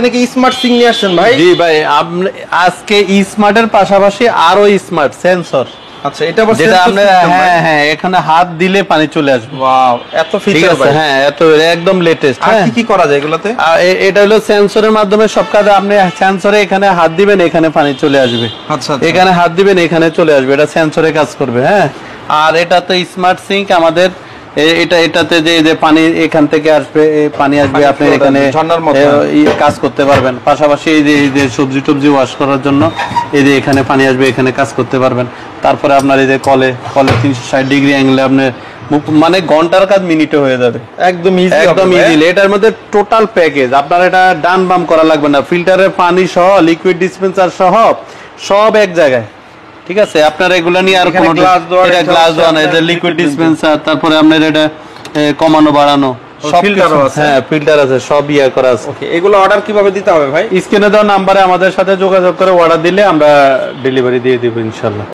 নাকি স্মার্ট সিং নিয়ে আসছেন ভাই? জি ভাই, আপনি আজকে স্মার্টের পাশাপাশি আরো স্মার্ট সেন্সর। আচ্ছা, এটা আবার যেটা আমরা হ্যাঁ এখানে হাত দিলে পানি চলে আসবে। ওয়াও, এত ফিচার ভাই। হ্যাঁ, এত একদম লেটেস্ট। আর কি করা যায় এগুলাতে? এটা হলো সেন্সরের মাধ্যমে সব কাজ। আপনি সেন্সরে এখানে হাত দিবেন, এখানে পানি চলে আসবে। আচ্ছা, এখানে হাত দিবেন, এখানে চলে আসবে। এটা সেন্সরে কাজ করবে। হ্যাঁ, আর এটা তো স্মার্ট সিঙ্ক আমাদের। এটাতে যে পানি এখান থেকে আসবে, পানি আসবে, আপনি এখানে কাজ করতে পারবেন। পাশাপাশি এই যে সবজি টবজি ওয়াশ করার জন্য এই যে এখানে পানি আসবে, এখানে কাজ করতে পারবেন। তারপরে আপনার এই যে কলে 360 ডিগ্রি অ্যাঙ্গেলে আপনি মানে ঘন্টার কাজ মিনিটে হয়ে যাবে। একদম ইজি, একদম ইজি। এটার মধ্যে টোটাল প্যাকেজ, আপনার এটা ডান বাম করা লাগবে না। ফিল্টারের পানি সহ, লিকুইড ডিসপেন্সার সহ সব এক জায়গায়। ঠিক আছে, আপনার এগুলা নিয়ে আর কোনো গ্লাস দেওয়া নাই, এটা লিকুইড ডিসপেন্সার। তারপরে আপনার এটা কমানো বাড়ানো সব ফিল্টার আছে। হ্যাঁ, ফিল্টার আছে, সব ইয়া করা আছে। ওকে, এগুলো অর্ডার কিভাবে দিতে হবে ভাই? স্ক্রিনে দেওয়া নাম্বারে আমাদের সাথে যোগাযোগ করে অর্ডার দিলে আমরা ডেলিভারি দিয়ে দিব ইনশাআল্লাহ।